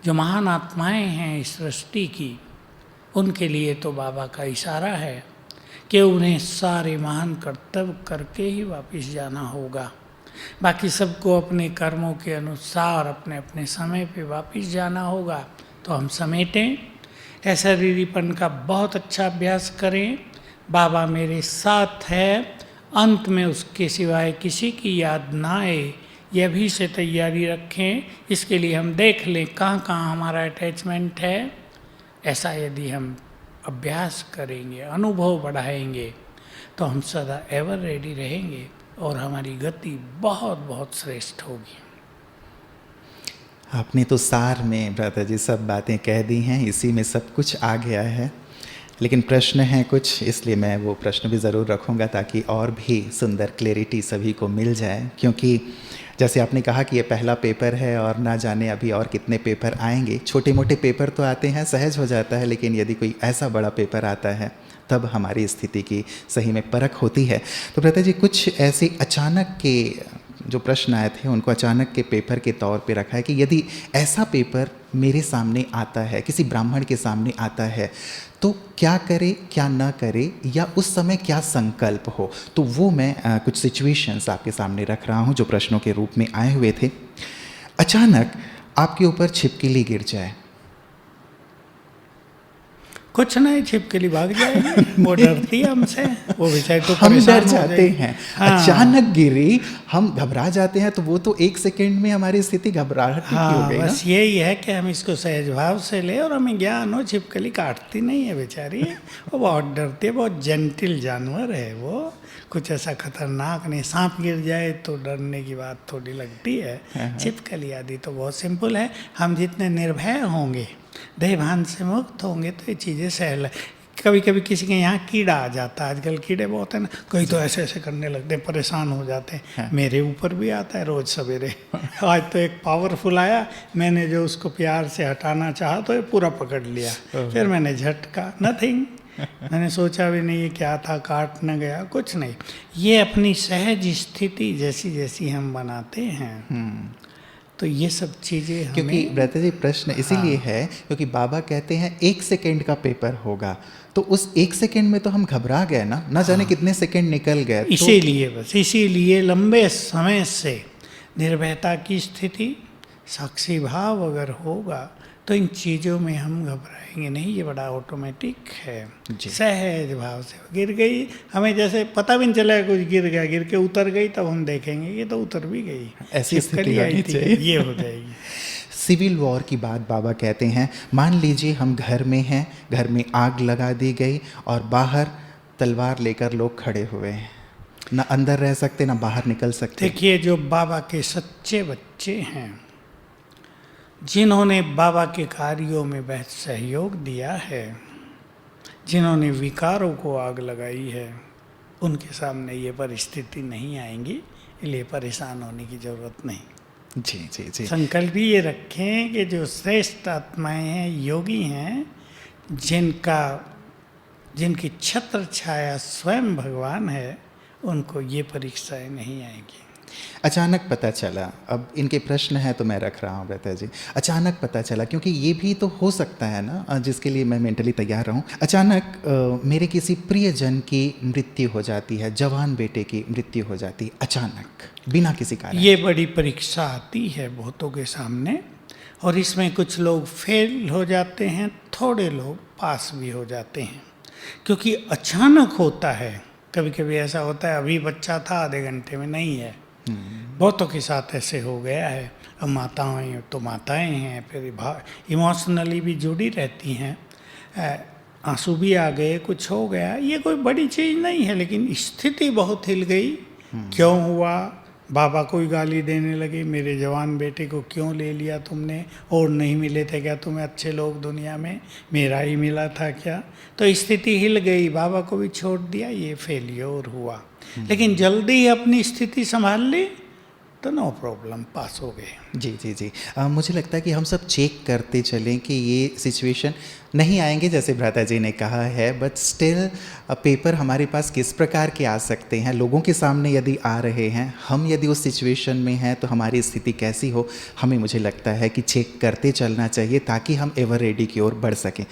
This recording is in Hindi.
जो महान आत्माएं हैं इस सृष्टि की, उनके लिए तो बाबा का इशारा है कि उन्हें सारे महान कर्तव्य करके ही वापस जाना होगा। बाकी सबको अपने कर्मों के अनुसार अपने अपने समय पे वापस जाना होगा। तो हम समेटें, ऐसा शरीरीपन का बहुत अच्छा अभ्यास करें। बाबा मेरे साथ है, अंत में उसके सिवाय किसी की याद ना आए, यह भी से तैयारी रखें। इसके लिए हम देख लें कहाँ कहाँ हमारा अटैचमेंट है। ऐसा यदि हम अभ्यास करेंगे, अनुभव बढ़ाएंगे, तो हम सदा एवर रेडी रहेंगे और हमारी गति बहुत बहुत श्रेष्ठ होगी। आपने तो सार में भ्राता जी सब बातें कह दी हैं, इसी में सब कुछ आ गया है। लेकिन प्रश्न है कुछ, इसलिए मैं वो प्रश्न भी ज़रूर रखूँगा ताकि और भी सुंदर क्लैरिटी सभी को मिल जाए। क्योंकि जैसे आपने कहा कि ये पहला पेपर है और ना जाने अभी और कितने पेपर आएंगे। छोटे मोटे पेपर तो आते हैं, सहज हो जाता है, लेकिन यदि कोई ऐसा बड़ा पेपर आता है तब हमारी स्थिति की सही में परख होती है। तो भ्राता जी, कुछ ऐसे अचानक के जो प्रश्न आए थे उनको अचानक के पेपर के तौर पे रखा है कि यदि ऐसा पेपर मेरे सामने आता है, किसी ब्राह्मण के सामने आता है, तो क्या करे क्या ना करे, या उस समय क्या संकल्प हो। तो वो मैं कुछ सिचुएशंस आपके सामने रख रहा हूँ जो प्रश्नों के रूप में आए हुए थे। अचानक आपके ऊपर छिपकली गिर जाए। कुछ नहीं, छिपकली भाग जाएगी, वो डरती है हमसे, वो बेचारी तो हम परेशान डर हो जाते जाएगी। हैं। हाँ। अचानक गिरी, हम घबरा जाते हैं, तो वो तो एक सेकंड में हमारी स्थिति घबराहट की हो गई ना। बस यही है कि हम इसको सहज भाव से ले और हमें ज्ञान हो। छिपकली काटती नहीं है बेचारी, वो बहुत डरती है, बहुत जेंटिल जानवर है वो, कुछ ऐसा खतरनाक नहीं। सांप गिर जाए तो डरने की बात थोड़ी लगती है, छिपकली आदि तो बहुत सिंपल है। हम जितने निर्भय होंगे, देहभान से मुक्त होंगे, तो ये चीज़ें सहल है। कभी कभी किसी के यहाँ कीड़ा आ जाता है, आजकल कीड़े बहुत हैं ना, कई तो ऐसे ऐसे करने लगते हैं, परेशान हो जाते हैं। मेरे ऊपर भी आता है रोज़ सवेरे। आज तो एक पावरफुल आया, मैंने जो उसको प्यार से हटाना चाहा तो ये पूरा पकड़ लिया। फिर मैंने झटका, नथिंग, मैंने सोचा भी नहीं ये क्या था, काट न गया, कुछ नहीं। ये अपनी सहज स्थिति जैसी जैसी हम बनाते हैं, तो ये सब चीज़ें हमें। क्योंकि भ्राता जी प्रश्न इसीलिए है क्योंकि बाबा कहते हैं 1 सेकंड का पेपर होगा, तो उस 1 सेकंड में तो हम घबरा गए ना जाने कितने सेकंड निकल गए। इसीलिए बस इसीलिए लंबे समय से निर्भयता की स्थिति, साक्षी भाव अगर होगा तो इन चीज़ों में हम घबराएंगे नहीं। ये बड़ा ऑटोमेटिक है, सहज भाव से गिर गई, हमें जैसे पता भी नहीं चला कुछ गिर गया, गिर के उतर गई, तब हम देखेंगे ये तो उतर भी गई, ऐसी स्थिति होनी चाहिए। ये हो जाएगी। सिविल वॉर की बात बाबा कहते हैं, मान लीजिए हम घर में हैं, घर में आग लगा दी गई और बाहर तलवार लेकर लोग खड़े हुए हैं, ना अंदर रह सकते ना बाहर निकल सकते। देखिए, जो बाबा के सच्चे बच्चे हैं, जिन्होंने बाबा के कार्यों में बहुत सहयोग दिया है, जिन्होंने विकारों को आग लगाई है, उनके सामने ये परिस्थिति नहीं आएंगी, इसलिए परेशान होने की ज़रूरत नहीं। जी जी जी। संकल्प ये रखें कि जो श्रेष्ठ आत्माएं हैं, योगी हैं, जिनकी छत्र छाया स्वयं भगवान है, उनको ये परीक्षाएं नहीं आएंगी। अचानक पता चला, अब इनके प्रश्न है तो मैं रख रहा हूँ भ्राता जी। अचानक पता चला, क्योंकि ये भी तो हो सकता है ना, जिसके लिए मैं मेंटली तैयार रहूँ। अचानक मेरे किसी प्रियजन की मृत्यु हो जाती है, जवान बेटे की मृत्यु हो जाती है अचानक, बिना किसी कारण। ये बड़ी परीक्षा आती है बहुतों के सामने, और इसमें कुछ लोग फेल हो जाते हैं, थोड़े लोग पास भी हो जाते हैं, क्योंकि अचानक होता है। कभी कभी ऐसा होता है, अभी बच्चा था, आधे घंटे में नहीं है। बहुतों के साथ ऐसे हो गया है। अब माताएं तो माताएं हैं, फिर इमोशनली भी जुड़ी रहती हैं, आंसू भी आ गए, कुछ हो गया। ये कोई बड़ी चीज़ नहीं है, लेकिन स्थिति बहुत हिल गई। क्यों हुआ? बाबा को ही गाली देने लगे, मेरे जवान बेटे को क्यों ले लिया तुमने, और नहीं मिले थे क्या तुम्हें अच्छे लोग दुनिया में, मेरा ही मिला था क्या? तो स्थिति हिल गई, बाबा को भी छोड़ दिया, ये फेलियर हुआ। लेकिन जल्दी ही अपनी स्थिति संभाल ली, तो नो प्रॉब्लम, पास हो गए। जी जी जी। मुझे लगता है कि हम सब चेक करते चलें कि ये सिचुएशन नहीं आएंगे जैसे भ्राता जी ने कहा है, बट स्टिल पेपर हमारे पास किस प्रकार के आ सकते हैं, लोगों के सामने यदि आ रहे हैं, हम यदि उस सिचुएशन में हैं तो हमारी स्थिति कैसी हो, हमें मुझे लगता है कि चेक करते चलना चाहिए ताकि हम एवर रेडी की ओर बढ़ सकें।